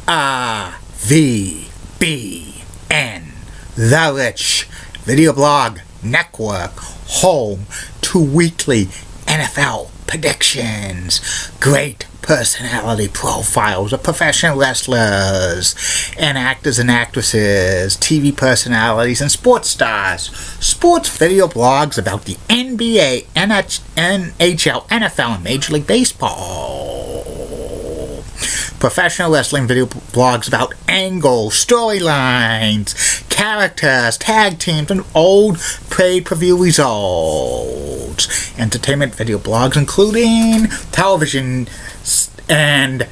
RVBN, The Rich Video Blog Network, home to weekly NFL predictions, great personality profiles of professional wrestlers and actors and actresses, TV personalities and sports stars, sports video blogs about the NBA, NHL, NFL, and Major League Baseball, professional wrestling video blogs about angles, storylines, characters, tag teams, and old pay-per-view results, entertainment video blogs including television and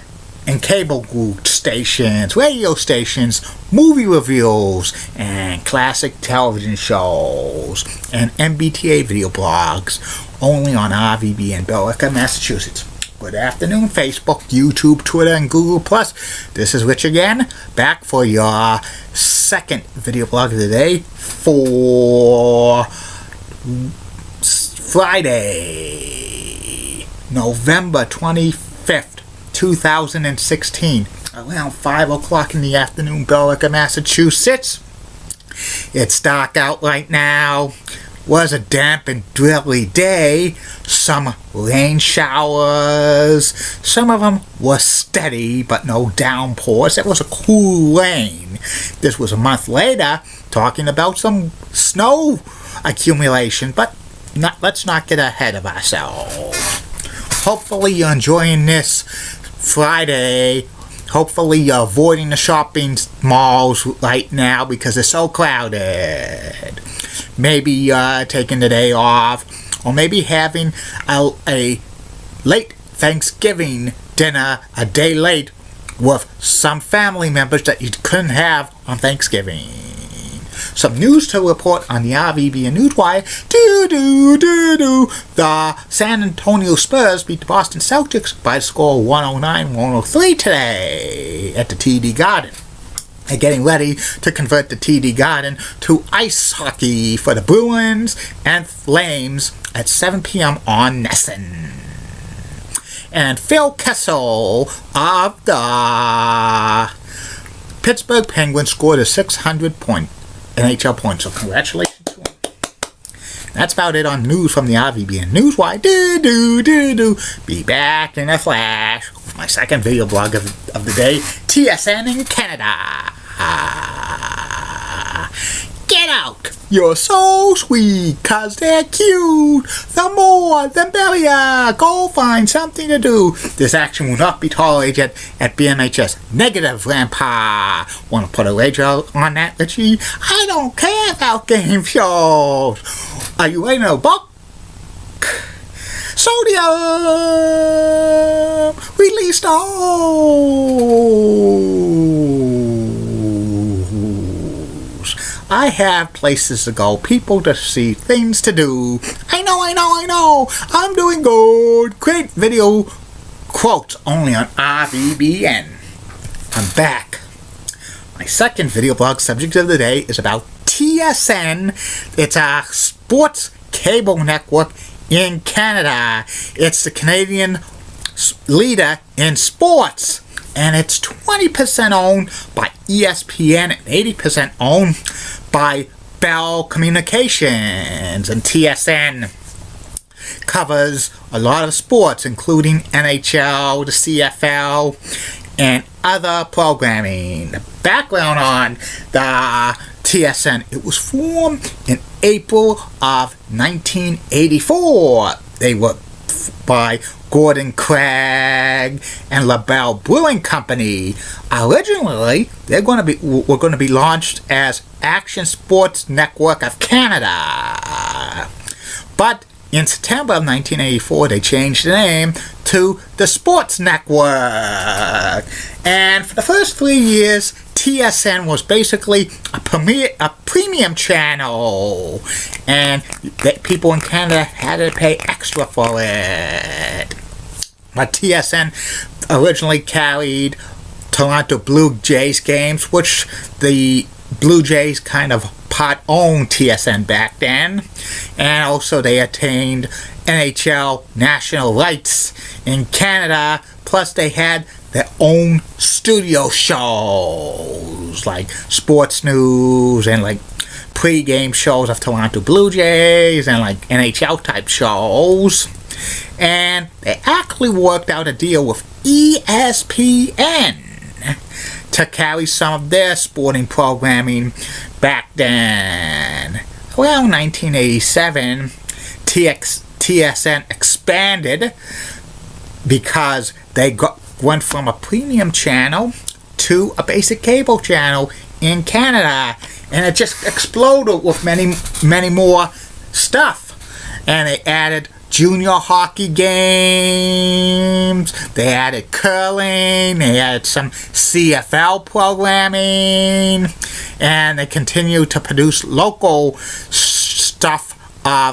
cable stations, radio stations, movie reviews, and classic television shows, and MBTA video blogs, only on RVBN, Billerica, Massachusetts. Good afternoon, Facebook, YouTube, Twitter, and Google+. This is Rich again, back for your second video blog of the day for Friday, November 25th. 2016, around 5 o'clock in the afternoon, Billerica, Massachusetts. It's dark out right now. Was a damp and drizzly day. Some rain showers. Some of them were steady, but no downpours. It was a cool rain. This was a month later, talking about some snow accumulation, but let's not get ahead of ourselves. Hopefully you're enjoying this Friday. Hopefully you're avoiding the shopping malls right now because they're so crowded. Maybe taking the day off, or maybe having a late Thanksgiving dinner a day late with some family members that you couldn't have on Thanksgiving. Some news to report on the RVBN Newswire. The San Antonio Spurs beat the Boston Celtics by a score of 109-103 today at the TD Garden. They're getting ready to convert the TD Garden to ice hockey for the Bruins and Flames at 7 p.m. on NESN. And Phil Kessel of the Pittsburgh Penguins scored a 600-point NHL point, so congratulations to him. That's about it on news from the RVBN Newswire. Be back in a flash with my second video blog of the day, TSN in Canada. Get out! You're so sweet, 'cause they're cute. The more, the merrier. Go find something to do. This action will not be tolerated at BMHS. Negative, Grandpa. Want to put a wager on that, Richie? I don't care about game shows. Are you writing a book? Sodium! Release those! I have places to go, people to see, things to do. I know. I'm doing good. Great video quotes only on RVBN. I'm back. My second video blog subject of the day is about TSN. It's a sports cable network in Canada. It's the Canadian leader in sports. And it's 20% owned by ESPN and 80% owned by Bell Communications. And TSN covers a lot of sports, including NHL, the CFL, and other programming. The background on the TSN, it was formed in April of 1984. They were by Gordon Craig and LaBelle Brewing Company. Originally, were going to be launched as Action Sports Network of Canada. But in September of 1984, they changed the name to the Sports Network. And for the first 3 years, TSN was basically a premium channel, and people in Canada had to pay extra for it. But TSN originally carried Toronto Blue Jays games, which the Blue Jays kind of part-owned TSN back then, and also they attained NHL national rights in Canada, plus they had their own studio shows, like sports news and like pre-game shows of Toronto Blue Jays and like NHL type shows. And they actually worked out a deal with ESPN to carry some of their sporting programming back then. Around 1987, TSN expanded because they went from a premium channel to a basic cable channel in Canada, and it just exploded with many more stuff. And they added junior hockey games, they added curling, they added some CFL programming, and they continued to produce local stuff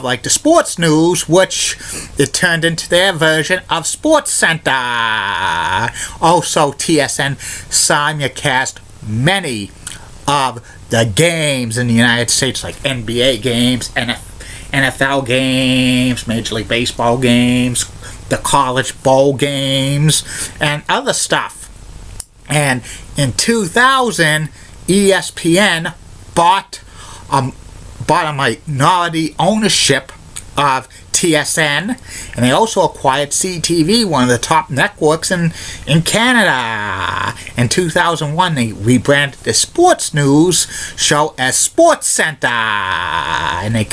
like the sports news, which it turned into their version of Sports Center. Also, TSN simulcast many of the games in the United States, like NBA games, NFL games, Major League Baseball games, the College Bowl games, and other stuff. And in 2000, ESPN bought a minority ownership of TSN, and they also acquired CTV, one of the top networks in Canada. In 2001, they rebranded the sports news show as Sports Center, and they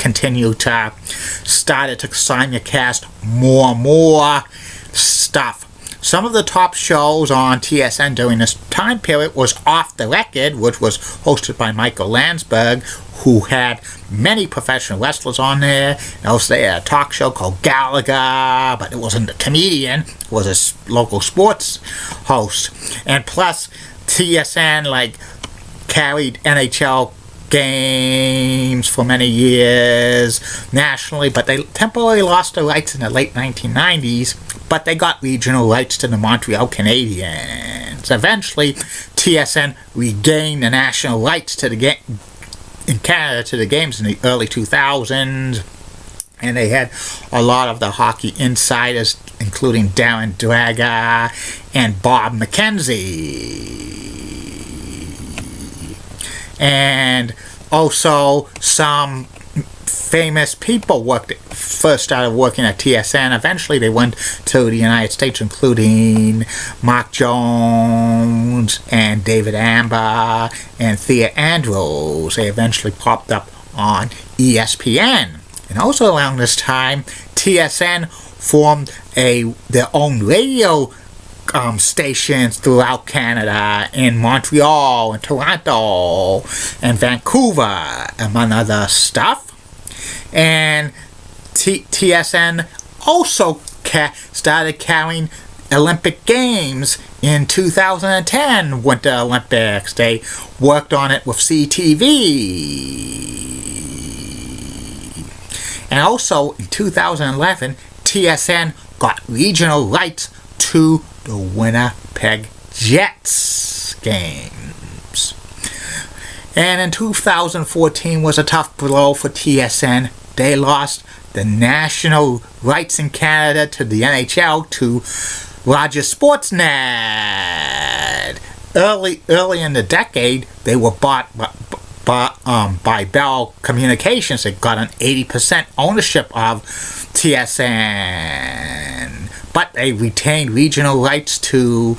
started to simulcast more and more stuff. Some of the top shows on TSN during this time period was Off the Record, which was hosted by Michael Landsberg, who had many professional wrestlers on there. And also they had a talk show called Gallagher, but it wasn't a comedian, it was a local sports host. And plus, TSN carried NHL games for many years nationally, but they temporarily lost the rights in the late 1990s, but they got regional rights to the Montreal Canadiens. Eventually, TSN regained the national rights to the game in Canada to the games in the early 2000s, and they had a lot of the hockey insiders, including Darren Draga and Bob McKenzie. And also some famous people first started working at TSN. Eventually they went to the United States, including Mark Jones and David Amber and Thea Andrews. They eventually popped up on ESPN. And also around this time, TSN formed their own radio stations throughout Canada, in Montreal and Toronto and Vancouver, among other stuff. And TSN also started carrying Olympic Games in 2010, Winter Olympics. They worked on it with CTV. And also in 2011, TSN got regional rights to the Winnipeg Jets games. And in 2014 was a tough blow for TSN. They lost the national rights in Canada to the NHL to Rogers Sportsnet. Early in the decade, they were bought by Bell Communications. They got an 80% ownership of TSN. But they retained regional rights to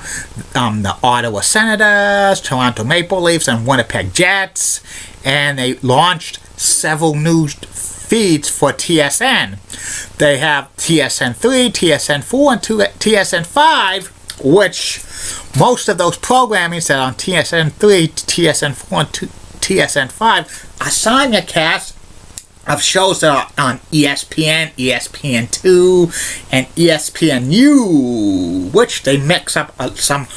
the Ottawa Senators, Toronto Maple Leafs, and Winnipeg Jets. And they launched several new feeds for TSN. They have TSN3, TSN4, and TSN5, which most of those programming that on TSN3, TSN4, and TSN5 are simulcasts of shows that are on ESPN, ESPN2, and ESPNU, which they mix up some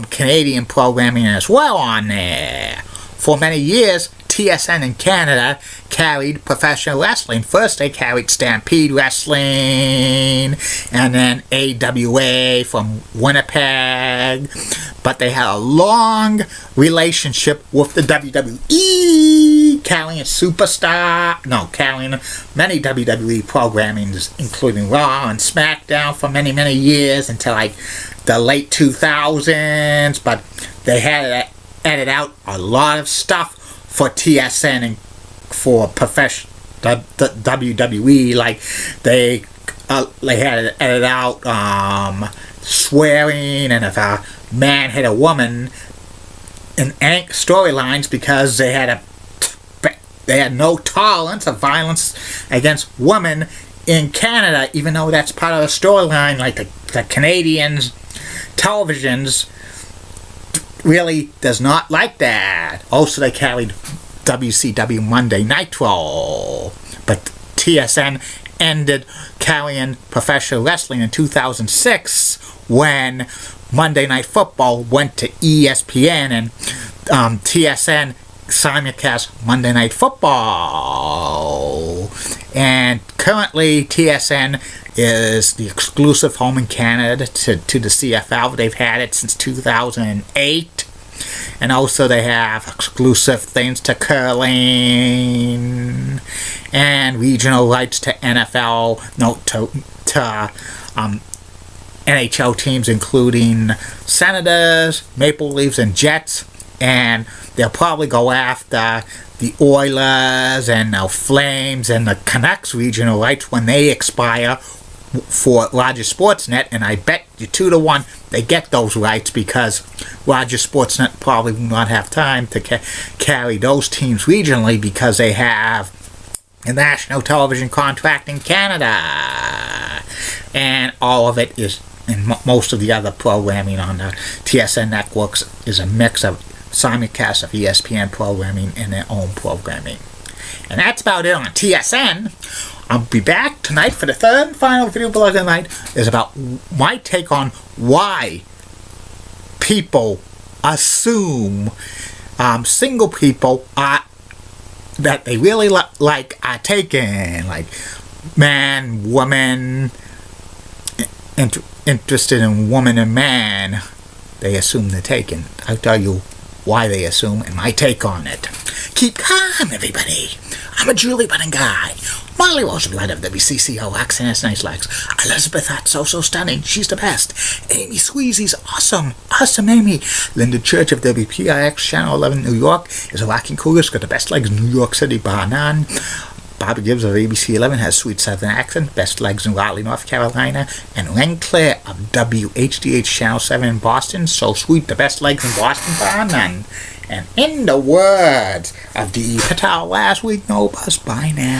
Canadian programming as well on there. For many years, TSN in Canada carried professional wrestling. First, they carried Stampede Wrestling, and then AWA from Winnipeg. But they had a long relationship with the WWE, carrying many WWE programming, including Raw and SmackDown for many, many years, until the late 2000s, but they had to edit out a lot of stuff for TSN and for professional WWE. Like they had to edit out swearing, and if a man hit a woman in storylines, because they had no tolerance of violence against women in Canada, even though that's part of the storyline. Like the Canadians televisions really does not like that. Also, they carried WCW Monday Nitro, but TSN ended carrying professional wrestling in 2006 when Monday Night Football went to ESPN, and TSN simulcast Monday Night Football. And currently TSN is the exclusive home in Canada to the CFL. They've had it since 2008. And also they have exclusive things to curling and regional rights to NFL, to NHL teams, including Senators, Maple Leafs, and Jets. And they'll probably go after the Oilers and the Flames and the Canucks regional rights when they expire for Rogers Sportsnet, and I bet you 2-1 they get those rights, because Rogers Sportsnet probably will not have time to carry those teams regionally, because they have a national television contract in Canada, and all of it is, and most of the other programming on the TSN networks is a mix of simulcast of ESPN programming and their own programming. And that's about it on TSN. I'll be back tonight for the third and final video blog of the night. Is about my take on why people assume single people that they really like are taken, like man, woman, interested in woman and man, they assume they're taken. I'll tell you why they assume and my take on it. Keep calm, everybody. I'm a Julie Budding guy. Molly Rosenblatt of WCCO accent has nice legs. Elizabeth Hart, so stunning. She's the best. Amy Squeezy's awesome. Awesome Amy. Linda Church of WPIX Channel 11 New York is a rocking coolest. Got the best legs in New York City, bar none. Bobby Gibbs of ABC 11 has sweet southern accent, best legs in Raleigh, North Carolina. And Len Claire of WHDH Channel 7 in Boston, so sweet, the best legs in Boston, bar none. And in the words of D.E. Patel last week, no bus, bye now.